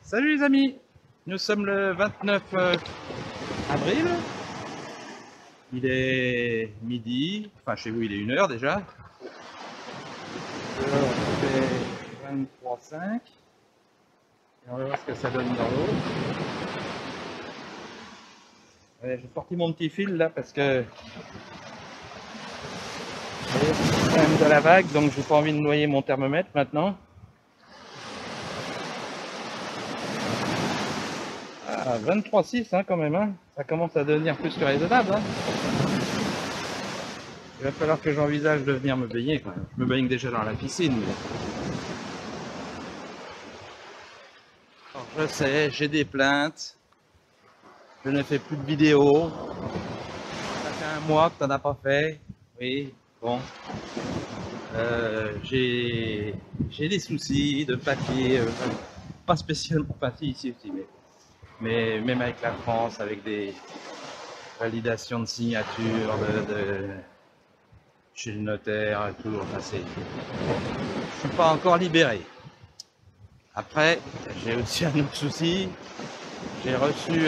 Salut les amis, nous sommes le 29 avril, il est midi, enfin chez vous il est 1h déjà, il fait 23,5 et on va voir ce que ça donne dans l'eau. Ouais, j'ai sorti mon petit fil là parce que c'est quand même de la vague, donc j'ai pas envie de noyer mon thermomètre maintenant. Ah, 23,6 hein, quand même, hein. Ça commence à devenir plus que raisonnable. Hein. Il va falloir que j'envisage de venir me baigner quand même. Je me baigne déjà dans la piscine. Mais... Alors, je sais, j'ai des plaintes. Je ne fais plus de vidéos. Ça fait 1 mois que tu n'en as pas fait. Oui, bon. J'ai des soucis de papier. Pas spécialement papier ici aussi, mais même avec la France, avec des validations de signature, chez le notaire et tout. Enfin, je suis pas encore libéré. Après, j'ai aussi un autre souci. J'ai reçu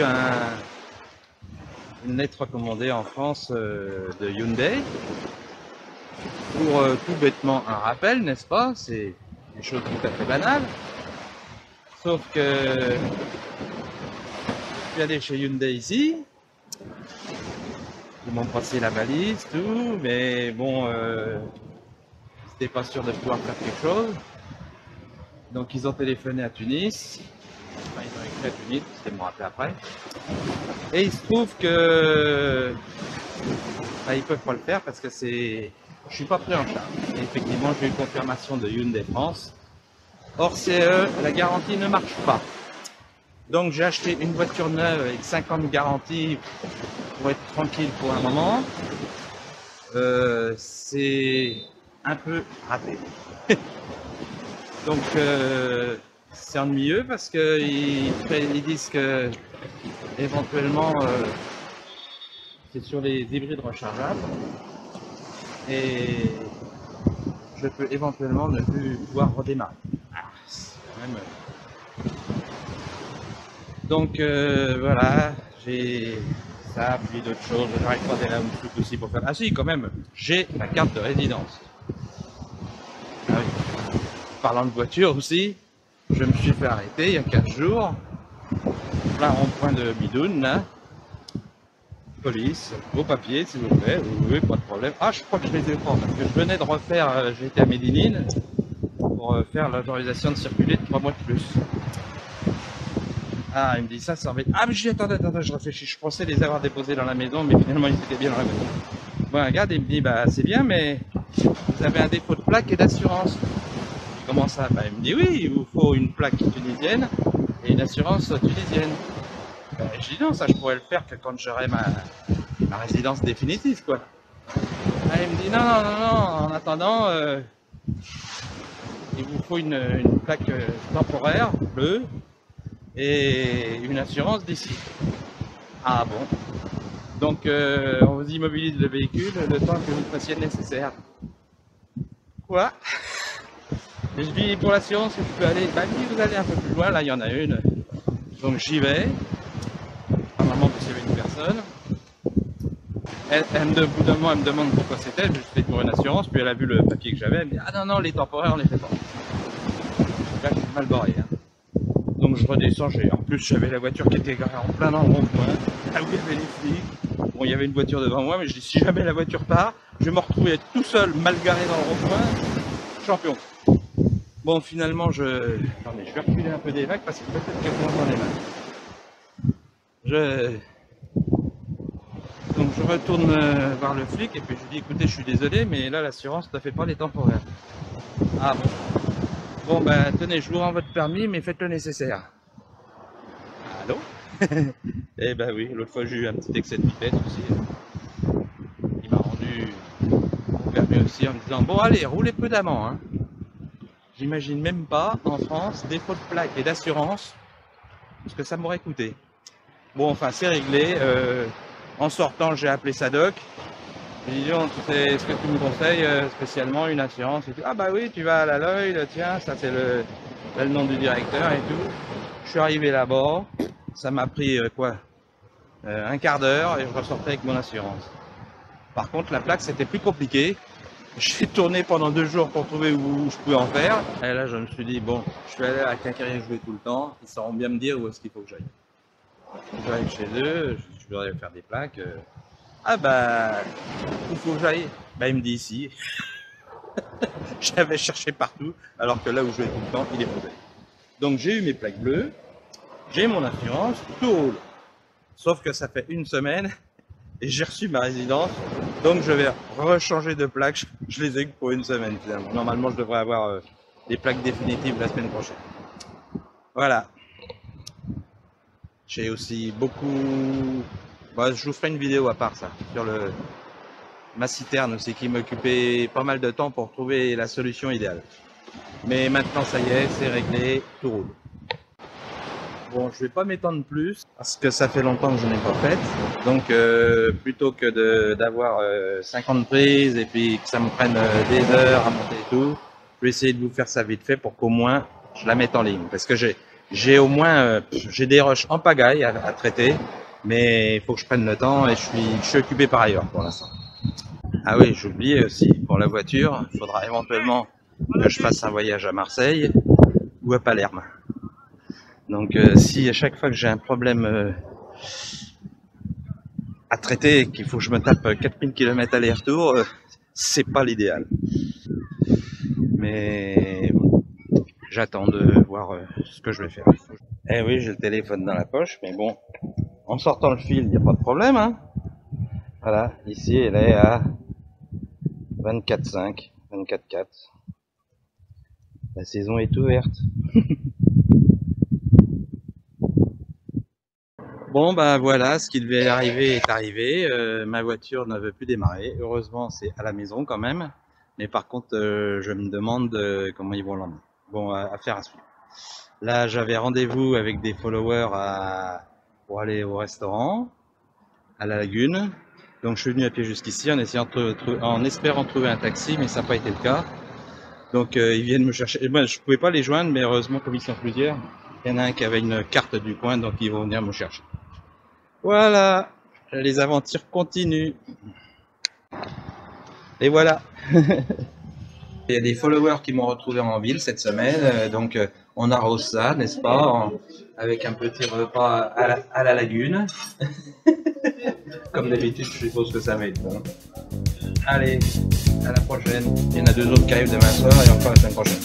une lettre recommandée en France de Hyundai pour tout bêtement un rappel, n'est-ce pas? C'est des choses tout à fait banales. Sauf que je suis allé chez Hyundai ici. Ils m'ont passé la valise, tout, mais bon, c'était pas sûr de pouvoir faire quelque chose. Donc ils ont téléphoné à Tunis. Enfin, ils ont écrit à Tunis, c'était me rappeler après. Et il se trouve que ils peuvent pas le faire parce que je suis pas pris en charge. Et effectivement, j'ai eu confirmation de Hyundai France. Hors CE, la garantie ne marche pas. Donc j'ai acheté une voiture neuve avec 5 ans de garantie pour être tranquille pour un moment. C'est un peu raté. Donc c'est ennuyeux parce qu'ils disent que éventuellement c'est sur les hybrides rechargeables et je peux éventuellement ne plus pouvoir redémarrer. C'est quand même... Donc voilà, j'ai ça, puis d'autres choses. J'arrive pas d'aller un truc aussi pour faire. Ah si, quand même, j'ai ma carte de résidence. Ah oui. Parlant de voiture aussi, je me suis fait arrêter il y a 15 jours. Là, rond-point de Bidoun, là. Police, vos papiers, s'il vous plaît. Oui, pas de problème. Ah, je crois que je les ai pas, parce que je venais de refaire, j'étais à Medellin pour faire l'autorisation de circuler de 3 mois de plus. Ah, il me dit ça embête. Ah, mais je dis, attendez, je réfléchis. Je pensais les avoir déposés dans la maison, mais finalement, ils étaient bien dans la maison. Bon, regarde, il me dit, bah, c'est bien, mais vous avez un défaut de plaque et d'assurance. Comment ça? Bah, il me dit, oui, il vous faut une plaque tunisienne et une assurance tunisienne. Bah, je dis, non, ça, je pourrais le faire que quand j'aurai ma résidence définitive, quoi. Ah, il me dit, non, en attendant, il vous faut une plaque temporaire, bleue, et une assurance d'ici. Ah bon. Donc on vous immobilise le véhicule le temps que vous fassiez le nécessaire. Quoi? Et je dis pour l'assurance que je peux aller. Bah oui, vous allez un peu plus loin, là il y en a une. Donc j'y vais. Normalement parce qu'il y avait une personne. Au bout d'un moment elle me demande pourquoi c'était, je fais pour une assurance, puis elle a vu le papier que j'avais, elle me dit ah non, les temporaires on les fait pas. Là je suis mal barré. Hein. Donc je redescends, en plus j'avais la voiture qui était garée en plein dans le rond-point, là où il y avait les flics. Bon, il y avait une voiture devant moi, mais je dis si jamais la voiture part, je vais me retrouver tout seul, mal garé dans le rond-point, champion. Bon, finalement, attendez, je vais reculer un peu des vagues parce que peut-être que vous entendez mal. Donc je retourne voir le flic et puis je lui dis écoutez, je suis désolé, mais là l'assurance ne fait pas les temporaires. Ah bon. Bon ben tenez, je vous rends votre permis, mais faites le nécessaire. Allô? Eh ben oui, l'autre fois j'ai eu un petit excès de vitesse aussi. Il m'a rendu mon permis aussi en me disant bon allez, roulez prudemment. Hein. J'imagine même pas en France, défaut de plaque et d'assurance, ce que ça m'aurait coûté. Bon enfin c'est réglé. En sortant j'ai appelé Sadoc. J'ai dit est-ce que tu me conseilles spécialement une assurance et tout. Ah bah oui, tu vas à la Lloyd, tiens, ça c'est le nom du directeur et tout. Je suis arrivé là-bas, ça m'a pris quoi, un quart d'heure et je ressortais avec mon assurance. Par contre, la plaque, c'était plus compliqué. J'ai tourné pendant 2 jours pour trouver où je pouvais en faire. Et là, je me suis dit, bon, je vais aller à Quincaillerie jouer tout le temps. Ils sauront bien me dire où est-ce qu'il faut que j'aille. Je vais aller chez eux, je voudrais faire des plaques. Ah bah, où faut que j'aille? Bah, il me dit ici. J'avais cherché partout, alors que là où je vais tout le temps, il est mauvais. Donc j'ai eu mes plaques bleues, j'ai mon assurance, tout roule. Sauf que ça fait 1 semaine et j'ai reçu ma résidence, donc je vais rechanger de plaques. Je les ai que pour 1 semaine finalement. Normalement, je devrais avoir les plaques définitives la semaine prochaine. Voilà. J'ai aussi beaucoup... Bah, je vous ferai une vidéo à part ça, sur ma citerne aussi, qui m'occupait pas mal de temps pour trouver la solution idéale. Mais maintenant, ça y est, c'est réglé, tout roule. Bon, je vais pas m'étendre plus, parce que ça fait longtemps que je n'ai pas fait. Donc, plutôt que d'avoir 50 prises et puis que ça me prenne des heures à monter et tout, je vais essayer de vous faire ça vite fait pour qu'au moins je la mette en ligne. Parce que j'ai au moins j'ai des rushs en pagaille à traiter, mais il faut que je prenne le temps et je suis occupé par ailleurs pour l'instant. Ah oui, j'oubliais aussi, pour la voiture, il faudra éventuellement que je fasse un voyage à Marseille ou à Palerme. Donc si à chaque fois que j'ai un problème à traiter, qu'il faut que je me tape 4000 km aller-retour, c'est pas l'idéal. Mais j'attends de voir ce que je vais faire. Eh oui, j'ai le téléphone dans la poche, mais bon, en sortant le fil, il n'y a pas de problème, hein. Voilà, ici elle est à 24,5, 24,4. La saison est ouverte. Bon bah voilà, ce qui devait arriver est arrivé. Ma voiture ne veut plus démarrer. Heureusement, c'est à la maison quand même. Mais par contre, je me demande comment ils vont l'emmener. Bon, affaire à suivre. Là, j'avais rendez-vous avec des followers pour aller au restaurant, à la lagune. Donc je suis venu à pied jusqu'ici en espérant trouver un taxi, mais ça n'a pas été le cas. Donc ils viennent me chercher. Et moi, je pouvais pas les joindre, mais heureusement, comme ils sont plusieurs, il y en a un qui avait une carte du coin, donc ils vont venir me chercher. Voilà, les aventures continuent. Et voilà. Il y a des followers qui m'ont retrouvé en ville cette semaine, donc on arrose ça, n'est-ce pas, avec un petit repas à la lagune. Comme d'habitude, je suppose que ça va être bon. Allez, à la prochaine. Il y en a 2 autres qui arrivent demain soir et encore la semaine prochaine.